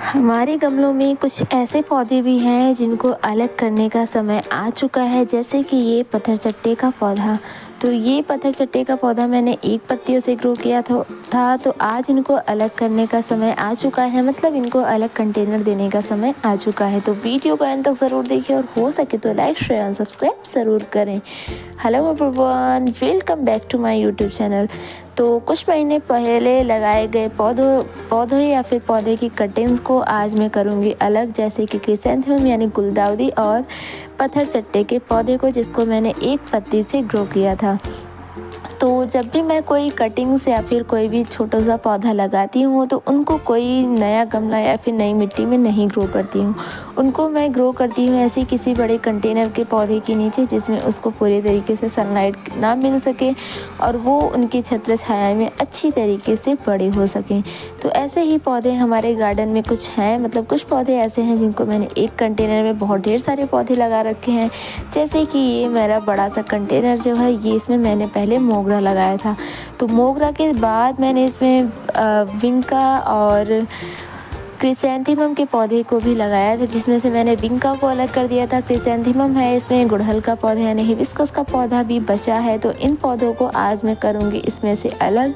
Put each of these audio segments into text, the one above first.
हमारे गमलों में कुछ ऐसे पौधे भी हैं जिनको अलग करने का समय आ चुका है, जैसे कि ये पत्थर चट्टे का पौधा। तो ये पत्थर चट्टे का पौधा मैंने एक पत्तियों से ग्रो किया था तो आज इनको अलग करने का समय आ चुका है, मतलब इनको अलग कंटेनर देने का समय आ चुका है। तो वीडियो को अंत तक ज़रूर देखिए और हो सके तो लाइक शेयर और सब्सक्राइब ज़रूर करें। Hello everyone, welcome back to my YouTube channel. तो कुछ महीने पहले लगाए गए पौधों या फिर पौधे की कटिंग्स को आज मैं करूँगी अलग, जैसे कि क्रिसैंथेमम यानी गुलदाउदी और पत्थर चट्टे के पौधे को, जिसको मैंने एक पत्ती से ग्रो किया था। तो जब भी मैं कोई कटिंग्स या फिर कोई भी छोटा सा पौधा लगाती हूँ तो उनको कोई नया गमला या फिर नई मिट्टी में नहीं ग्रो करती हूँ। उनको मैं ग्रो करती हूँ ऐसे किसी बड़े कंटेनर के पौधे के नीचे, जिसमें उसको पूरे तरीके से सनलाइट ना मिल सके और वो उनकी छत्र छाया में अच्छी तरीके से बड़े हो सकें। तो ऐसे ही पौधे हमारे गार्डन में कुछ हैं, मतलब कुछ पौधे ऐसे हैं जिनको मैंने एक कंटेनर में बहुत ढेर सारे पौधे लगा रखे हैं। जैसे कि ये मेरा बड़ा सा कंटेनर जो है, ये इसमें मैंने पहले मोगरा लगाया था। तो मोगरा के बाद मैंने इसमें विंका और क्रिसैंथेमम के पौधे को भी लगाया था, जिसमें से मैंने विंका को अलग कर दिया था। क्रिसैंथेमम है, इसमें गुड़हल का पौधा यानी हिबिस्कस का पौधा भी बचा है। तो इन पौधों को आज मैं करूँगी इसमें से अलग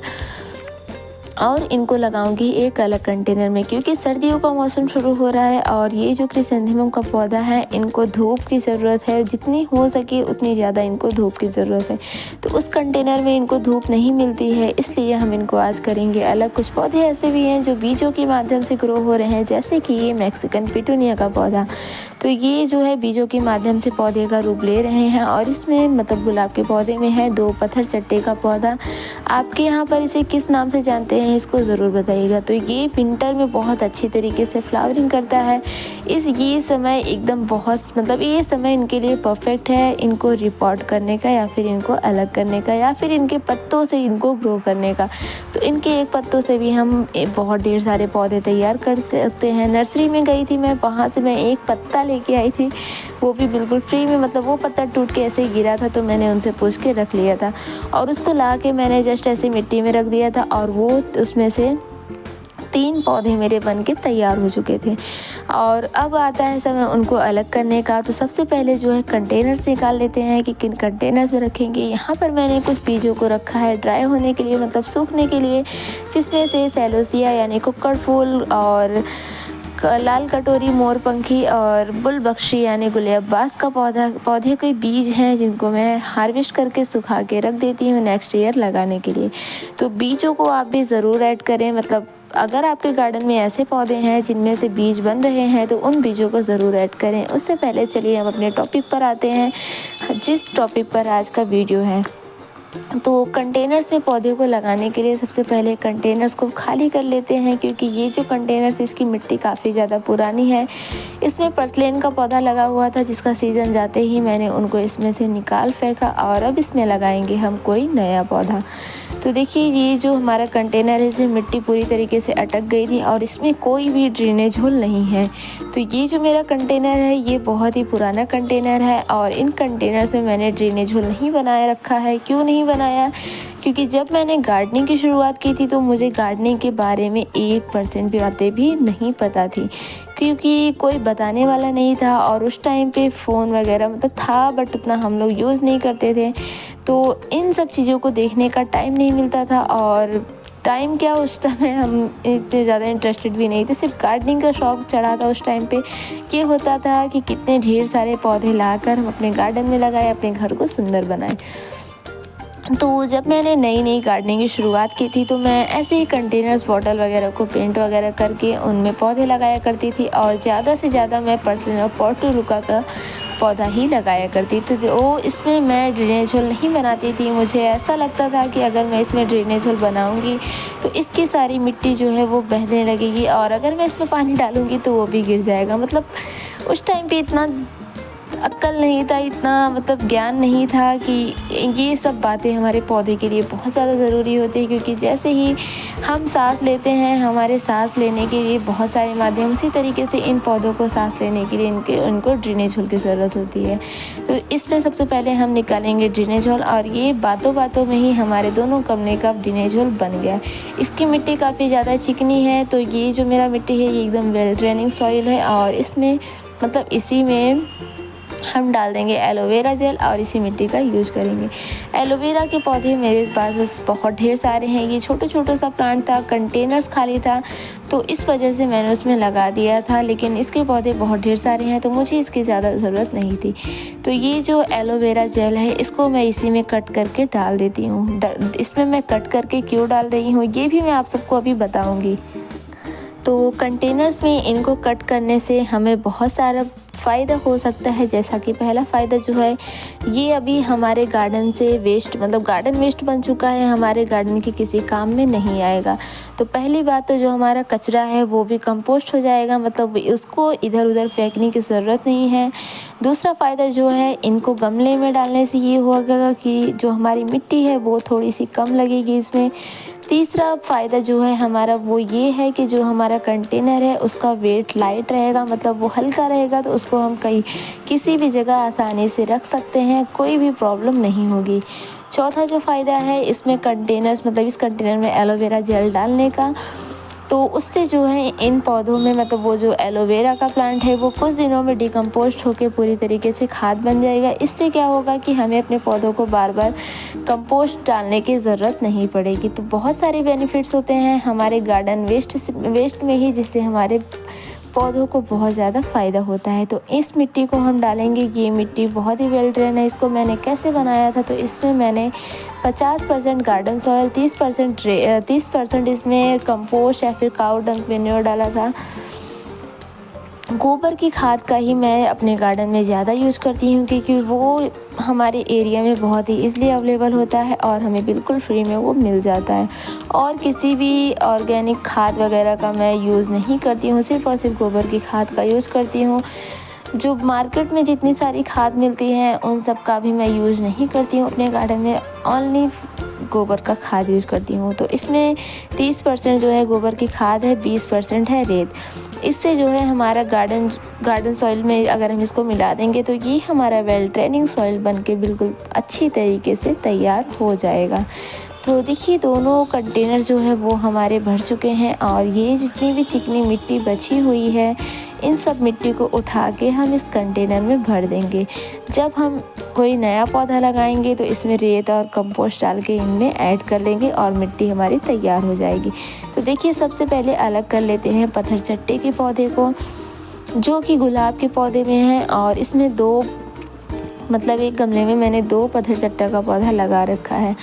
और इनको लगाऊंगी एक अलग कंटेनर में, क्योंकि सर्दियों का मौसम शुरू हो रहा है और ये जो क्रिसैंथेमम का पौधा है इनको धूप की ज़रूरत है, जितनी हो सके उतनी ज़्यादा इनको धूप की ज़रूरत है। तो उस कंटेनर में इनको धूप नहीं मिलती है, इसलिए हम इनको आज करेंगे अलग। कुछ पौधे ऐसे भी हैं जो बीजों के माध्यम से ग्रो हो रहे हैं, जैसे कि ये मैक्सिकन पिटूनिया का पौधा। तो ये जो है बीजों के माध्यम से पौधे का रूप ले रहे हैं और इसमें मतलब गुलाब के पौधे में है दो पत्थर चट्टे का पौधा। आपके यहाँ पर इसे किस नाम से जानते हैं इसको ज़रूर बताइएगा। तो ये विंटर में बहुत अच्छी तरीके से फ्लावरिंग करता है। ये समय एकदम बहुत मतलब ये समय इनके लिए परफेक्ट है, इनको रिपोर्ट करने का या फिर इनको अलग करने का या फिर इनके पत्तों से इनको ग्रो करने का। तो इनके एक पत्तों से भी हम बहुत ढेर सारे पौधे तैयार कर सकते हैं। नर्सरी में गई थी मैं, वहाँ से मैं एक पत्ता लेके आई थी, वो भी बिल्कुल फ्री में, मतलब वो पत्ता टूट के ऐसे ही गिरा था तो मैंने उनसे पूछ के रख लिया था और उसको ला के मैंने जस्ट ऐसे मिट्टी में रख दिया था और वो उसमें से 3 पौधे मेरे बन के तैयार हो चुके थे। और अब आता है समय उनको अलग करने का। तो सबसे पहले जो है कंटेनर्स निकाल लेते हैं कि किन कंटेनर्स में रखेंगे। यहाँ पर मैंने कुछ बीजों को रखा है ड्राई होने के लिए, मतलब सूखने के लिए, जिसमें से सेलोसिया यानी कुक्कड़ फूल और लाल कटोरी मोरपंखी और बुलबख्शी यानी गुलियाबास का पौधे के बीज हैं, जिनको मैं हार्वेस्ट करके सुखा के रख देती हूँ नेक्स्ट ईयर लगाने के लिए। तो बीजों को आप भी ज़रूर ऐड करें, मतलब अगर आपके गार्डन में ऐसे पौधे हैं जिनमें से बीज बन रहे हैं तो उन बीजों को ज़रूर ऐड करें। उससे पहले चलिए हम अपने टॉपिक पर आते हैं, जिस टॉपिक पर आज का वीडियो है। तो कंटेनर्स में पौधे को लगाने के लिए सबसे पहले कंटेनर्स को खाली कर लेते हैं, क्योंकि ये जो कंटेनर्स इसकी मिट्टी काफ़ी ज़्यादा पुरानी है। इसमें पर्सलेन का पौधा लगा हुआ था, जिसका सीज़न जाते ही मैंने उनको इसमें से निकाल फेंका और अब इसमें लगाएंगे हम कोई नया पौधा। तो देखिए ये जो हमारा कंटेनर है, इसमें मिट्टी पूरी तरीके से अटक गई थी और इसमें कोई भी ड्रेनेज होल नहीं है। तो ये जो मेरा कंटेनर है ये बहुत ही पुराना कंटेनर है और इन कंटेनर्स में मैंने ड्रेनेज होल नहीं बनाए रखा है। क्यों नहीं बनाया? क्योंकि जब मैंने गार्डनिंग की शुरुआत की थी तो मुझे गार्डनिंग के बारे में 1% भी बातें भी नहीं पता थी, क्योंकि कोई बताने वाला नहीं था और उस टाइम पे फ़ोन वगैरह मतलब था बट उतना हम लोग यूज़ नहीं करते थे। तो इन सब चीज़ों को देखने का टाइम नहीं मिलता था और टाइम क्या, उस समय हम इतने ज़्यादा इंटरेस्टेड भी नहीं थे, सिर्फ गार्डनिंग का शौक़ चढ़ा था उस टाइम पे। ये होता था कि कितने ढेर सारे पौधे लाकर हम अपने गार्डन में लगाए, अपने घर को सुंदर बनाए। तो जब मैंने नई गार्डनिंग की शुरुआत की थी तो मैं ऐसे ही कंटेनर्स बॉटल वगैरह को पेंट वगैरह करके उनमें पौधे लगाया करती थी और ज़्यादा से ज़्यादा मैं पर्सनल और पोर्टुलुका का पौधा ही लगाया करती थी। तो इसमें मैं ड्रेनेज होल नहीं बनाती थी। मुझे ऐसा लगता था कि अगर मैं इसमें ड्रेनेज होल बनाऊंगी तो इसकी सारी मिट्टी जो है वो बहने लगेगी और अगर मैं इसमें पानी डालूंगी तो वो भी गिर जाएगा। मतलब उस टाइम पे इतना अक्ल नहीं था, इतना मतलब ज्ञान नहीं था कि ये सब बातें हमारे पौधे के लिए बहुत ज़्यादा ज़रूरी होती है, क्योंकि जैसे ही हम सांस लेते हैं हमारे सांस लेने के लिए बहुत सारे माध्यम, उसी तरीके से इन पौधों को सांस लेने के लिए उनको ड्रेनेज होल की ज़रूरत होती है। तो इसमें सबसे पहले हम निकालेंगे ड्रेनेज होल, और ये बातों बातों में ही हमारे दोनों गमले का ड्रेनेज होल बन गया। इसकी मिट्टी काफ़ी ज़्यादा चिकनी है, तो ये जो मेरा मिट्टी है ये एकदम वेल ड्रेनिंग सॉइल है, और इसमें मतलब इसी में हम डाल देंगे एलोवेरा जेल और इसी मिट्टी का यूज करेंगे। एलोवेरा के पौधे मेरे पास बस बहुत ढेर सारे हैं। ये छोटा छोटा सा प्लांट था, कंटेनर्स खाली था, तो इस वजह से मैंने उसमें लगा दिया था, लेकिन इसके पौधे बहुत ढेर सारे हैं तो मुझे इसकी ज़्यादा ज़रूरत नहीं थी। तो ये जो एलोवेरा जेल है इसको मैं इसी में कट करके डाल देती हूँ। इसमें मैं कट करके क्यों डाल रही हूँ ये भी मैं आप सबको अभी बताऊँगी। तो कंटेनर्स में इनको कट करने से हमें बहुत सारा फ़ायदा हो सकता है। जैसा कि पहला फ़ायदा जो है, ये अभी हमारे गार्डन से वेस्ट मतलब गार्डन वेस्ट बन चुका है, हमारे गार्डन के किसी काम में नहीं आएगा। तो पहली बात तो जो हमारा कचरा है वो भी कंपोस्ट हो जाएगा, मतलब उसको इधर उधर फेंकने की ज़रूरत नहीं है। दूसरा फ़ायदा जो है, इनको गमले में डालने से ये होगा कि जो हमारी मिट्टी है वो थोड़ी सी कम लगेगी इसमें। तीसरा फ़ायदा जो है हमारा वो ये है कि जो हमारा कंटेनर है उसका वेट लाइट रहेगा, मतलब वो हल्का रहेगा, तो उसको हम कहीं किसी भी जगह आसानी से रख सकते हैं, कोई भी प्रॉब्लम नहीं होगी। चौथा जो फ़ायदा है इसमें कंटेनर्स मतलब इस कंटेनर में एलोवेरा जेल डालने का, तो उससे जो है इन पौधों में मतलब वो जो एलोवेरा का प्लांट है वो कुछ दिनों में डिकम्पोस्ट होकर पूरी तरीके से खाद बन जाएगा। इससे क्या होगा कि हमें अपने पौधों को बार बार कंपोस्ट डालने की ज़रूरत नहीं पड़ेगी। तो बहुत सारे बेनिफिट्स होते हैं हमारे गार्डन वेस्ट में ही, जिससे हमारे पौधों को बहुत ज़्यादा फ़ायदा होता है। तो इस मिट्टी को हम डालेंगे। ये मिट्टी बहुत ही वेल ड्रेन है। इसको मैंने कैसे बनाया था, तो इसमें मैंने 50% गार्डन सॉयल, 30% इसमें कंपोस्ट या फिर काऊ डंग मैन्योर डाला था। गोबर की खाद का ही मैं अपने गार्डन में ज़्यादा यूज़ करती हूँ, क्योंकि वो हमारे एरिया में बहुत ही ईज़िली अवेलेबल होता है और हमें बिल्कुल फ्री में वो मिल जाता है। और किसी भी ऑर्गेनिक खाद वगैरह का मैं यूज़ नहीं करती हूँ, सिर्फ़ और सिर्फ गोबर की खाद का यूज़ करती हूँ। जो मार्केट में जितनी सारी खाद मिलती हैं उन सब का भी मैं यूज़ नहीं करती हूँ अपने गार्डन में, ओनली गोबर का खाद यूज़ करती हूँ। तो इसमें 30% जो है गोबर की खाद है, 20% है रेत। इससे जो है हमारा गार्डन सॉइल में अगर हम इसको मिला देंगे तो ये हमारा वेल ड्रेनिंग सॉइल बनके बिल्कुल अच्छी तरीके से तैयार हो जाएगा। तो देखिए दोनों कंटेनर जो है वो हमारे भर चुके हैं, और ये जितनी भी चिकनी मिट्टी बची हुई है इन सब मिट्टी को उठा के हम इस कंटेनर में भर देंगे। जब हम कोई नया पौधा लगाएंगे तो इसमें रेत और कंपोस्ट डाल के इनमें ऐड कर लेंगे और मिट्टी हमारी तैयार हो जाएगी। तो देखिए सबसे पहले अलग कर लेते हैं पत्थर चट्टे के पौधे को, जो कि गुलाब के पौधे में है, और इसमें मतलब एक गमले में मैंने 2 पत्थर चट्टा का पौधा लगा रखा है।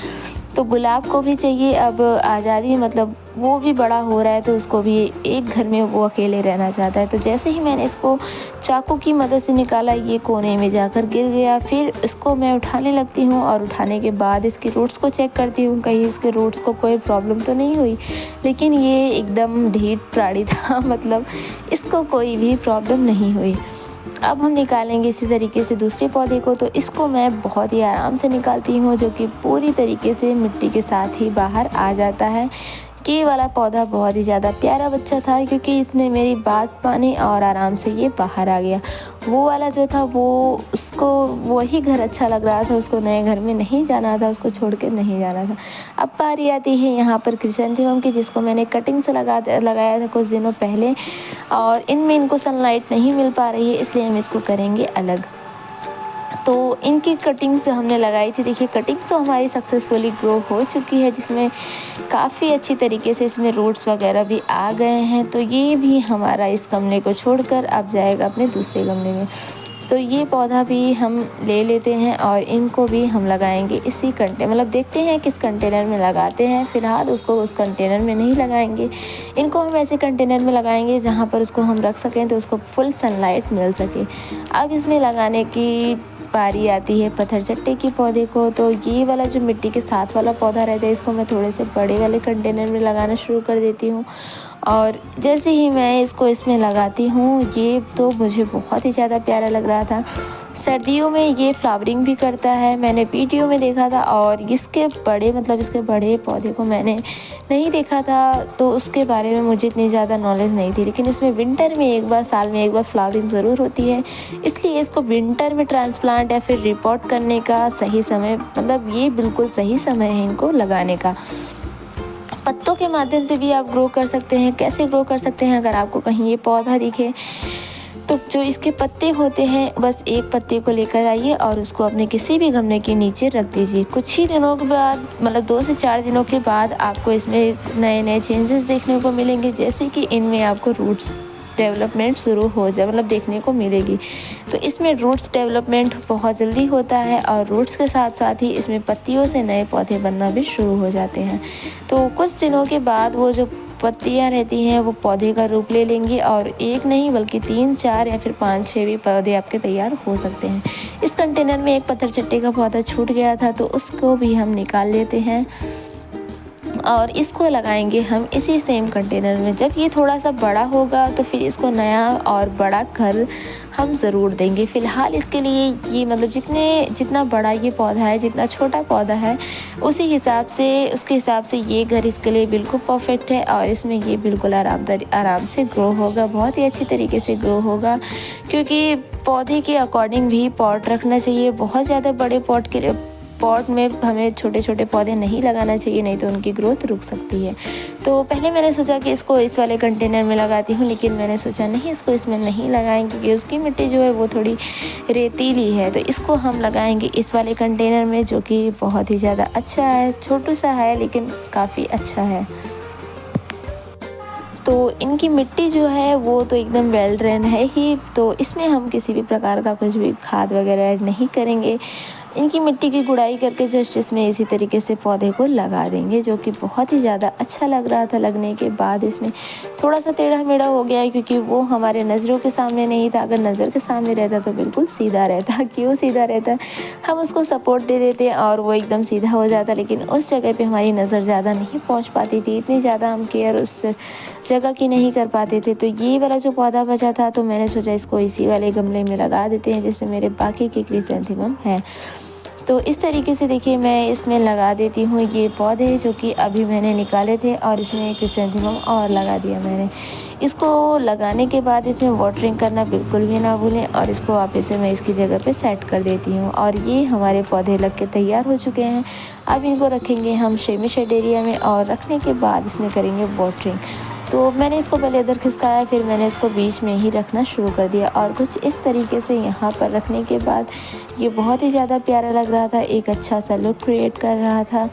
तो गुलाब को भी चाहिए अब आज़ादी, मतलब वो भी बड़ा हो रहा है तो उसको भी एक घर में वो अकेले रहना चाहता है। तो जैसे ही मैंने इसको चाकू की मदद से निकाला, ये कोने में जाकर गिर गया। फिर इसको मैं उठाने लगती हूँ और उठाने के बाद इसके रूट्स को चेक करती हूँ कहीं इसके रूट्स को कोई प्रॉब्लम तो नहीं हुई, लेकिन ये एकदम ढीठ प्राणी था, मतलब इसको कोई भी प्रॉब्लम नहीं हुई। अब हम निकालेंगे इसी तरीके से दूसरे पौधे को। तो इसको मैं बहुत ही आराम से निकालती हूँ, जो कि पूरी तरीके से मिट्टी के साथ ही बाहर आ जाता है। ये वाला पौधा बहुत ही ज़्यादा प्यारा बच्चा था, क्योंकि इसने मेरी बात मानी और आराम से ये बाहर आ गया। वो वाला जो था वो उसको वही घर अच्छा लग रहा था, उसको नए घर में नहीं जाना था, उसको छोड़ के नहीं जाना था। अब बारी आती है यहाँ पर क्रिसेंथेमम की, जिसको मैंने कटिंग से लगाया था कुछ दिनों पहले, और इनमें इनको सनलाइट नहीं मिल पा रही है, इसलिए हम इसको करेंगे अलग। तो इनकी कटिंग्स जो हमने लगाई थी, देखिए कटिंग्स तो हमारी सक्सेसफुली ग्रो हो चुकी है, जिसमें काफ़ी अच्छी तरीके से इसमें रूट्स वगैरह भी आ गए हैं। तो ये भी हमारा इस गमले को छोड़कर अब जाएगा अपने दूसरे गमले में। तो ये पौधा भी हम ले लेते हैं और इनको भी हम लगाएंगे इसी मतलब देखते हैं किस कंटेनर में लगाते हैं। फ़िलहाल उसको उस कंटेनर में नहीं लगाएंगे, इनको हम ऐसे कंटेनर में लगाएंगे जहाँ पर उसको हम रख सकें तो उसको फुल सनलाइट मिल सके। अब इसमें लगाने की बारी आती है पत्थर चट्टे के पौधे को। तो ये वाला जो मिट्टी के साथ वाला पौधा रहता है, इसको मैं थोड़े से बड़े वाले कंटेनर में लगाना शुरू कर देती हूँ, और जैसे ही मैं इसको इसमें लगाती हूँ, ये तो मुझे बहुत ही ज़्यादा प्यारा लग रहा था। सर्दियों में ये फ्लावरिंग भी करता है, मैंने वीडियो में देखा था, और इसके बड़े पौधे को मैंने नहीं देखा था, तो उसके बारे में मुझे इतनी ज़्यादा नॉलेज नहीं थी। लेकिन इसमें विंटर में एक बार, साल में एक बार फ्लावरिंग ज़रूर होती है, इसलिए इसको विंटर में ट्रांसप्लांट या फिर रिपोर्ट करने का सही समय, ये बिल्कुल सही समय है इनको लगाने का। पत्तों के माध्यम से भी आप ग्रो कर सकते हैं। कैसे ग्रो कर सकते हैं? अगर आपको कहीं ये पौधा दिखे, तो जो इसके पत्ते होते हैं, बस एक पत्ते को लेकर आइए और उसको अपने किसी भी गमले के नीचे रख दीजिए। कुछ ही दिनों के बाद, 2 से 4 दिनों के बाद, आपको इसमें नए नए चेंजेस देखने को मिलेंगे, जैसे कि इनमें आपको रूट्स डेवलपमेंट शुरू हो जाए, देखने को मिलेगी। तो इसमें रूट्स डेवलपमेंट बहुत जल्दी होता है, और रूट्स के साथ साथ ही इसमें पत्तियों से नए पौधे बनना भी शुरू हो जाते हैं। तो कुछ दिनों के बाद वो जो पत्तियां रहती हैं वो पौधे का रूप ले लेंगी, और एक नहीं बल्कि 3, 4 या फिर 5, 6 भी पौधे आपके तैयार हो सकते हैं। इस कंटेनर में एक पत्थर चट्टे का पौधा छूट गया था, तो उसको भी हम निकाल लेते हैं और इसको लगाएंगे हम इसी सेम कंटेनर में। जब ये थोड़ा सा बड़ा होगा तो फिर इसको नया और बड़ा घर हम ज़रूर देंगे। फ़िलहाल इसके लिए ये जितना बड़ा ये पौधा है, जितना छोटा पौधा है, उसके हिसाब से ये घर इसके लिए बिल्कुल परफेक्ट है, और इसमें ये बिल्कुल आराम से ग्रो होगा, बहुत ही अच्छी तरीके से ग्रो होगा। क्योंकि पौधे के अकॉर्डिंग भी पॉट रखना चाहिए। बहुत ज़्यादा बड़े पॉट में हमें छोटे छोटे पौधे नहीं लगाना चाहिए, नहीं तो उनकी ग्रोथ रुक सकती है। तो पहले मैंने सोचा कि इसको इस वाले कंटेनर में लगाती हूँ, लेकिन मैंने सोचा नहीं, इसको इसमें नहीं लगाएंगे, क्योंकि उसकी मिट्टी जो है वो थोड़ी रेतीली है। तो इसको हम लगाएंगे इस वाले कंटेनर में, जो कि बहुत ही ज़्यादा अच्छा है। छोटू सा है लेकिन काफ़ी अच्छा है। तो इनकी मिट्टी जो है वो तो एकदम वेल ड्रेन है ही, तो इसमें हम किसी भी प्रकार का कुछ भी खाद वगैरह ऐड नहीं करेंगे। इनकी मिट्टी की गुड़ाई करके जस्ट इसमें इसी तरीके से पौधे को लगा देंगे, जो कि बहुत ही ज़्यादा अच्छा लग रहा था। लगने के बाद इसमें थोड़ा सा टेढ़ा मेढ़ा हो गया है, क्योंकि वो हमारे नज़रों के सामने नहीं था। अगर नज़र के सामने रहता तो बिल्कुल सीधा रहता। क्यों सीधा रहता? हम उसको सपोर्ट दे देते और वो एकदम सीधा हो जाता, लेकिन उस जगह पे हमारी नज़र ज़्यादा नहीं पहुंच पाती थी, इतनी ज़्यादा हम केयर उस जगह की नहीं कर पाते थे। तो ये वाला जो पौधा बचा था, तो मैंने सोचा इसको इसी वाले गमले में लगा देते हैं, जिसमें मेरे बाकी के क्रिसैंथेमम हैं। तो इस तरीके से देखिए मैं इसमें लगा देती हूँ ये पौधे, जो कि अभी मैंने निकाले थे, और इसमें क्रिसैंथेमम और लगा दिया मैंने। इसको लगाने के बाद इसमें वाटरिंग करना बिल्कुल भी ना भूलें, और इसको वापस से मैं इसकी जगह पे सेट कर देती हूँ। और ये हमारे पौधे लग के तैयार हो चुके हैं। अब इनको रखेंगे हम सेमी शेड एरिया में, और रखने के बाद इसमें करेंगे वाटरिंग। तो मैंने इसको पहले इधर खिसकाया, फिर मैंने इसको बीच में ही रखना शुरू कर दिया, और कुछ इस तरीके से यहाँ पर रखने के बाद ये बहुत ही ज़्यादा प्यारा लग रहा था, एक अच्छा सा लुक क्रिएट कर रहा था।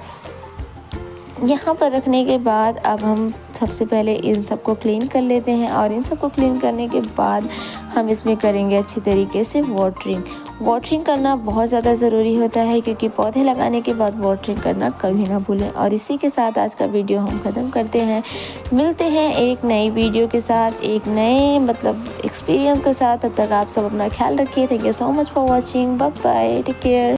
यहाँ पर रखने के बाद अब हम सबसे पहले इन सबको क्लीन कर लेते हैं, और इन सबको क्लीन करने के बाद हम इसमें करेंगे अच्छी तरीके से वाटरिंग करना बहुत ज़्यादा ज़रूरी होता है, क्योंकि पौधे लगाने के बाद वाटरिंग करना कभी ना भूलें। और इसी के साथ आज का वीडियो हम ख़त्म करते हैं। मिलते हैं एक नई वीडियो के साथ, एक नए एक्सपीरियंस के साथ। तब तक आप सब अपना ख्याल रखिए। Thank you so much for watching. Bye bye, take care.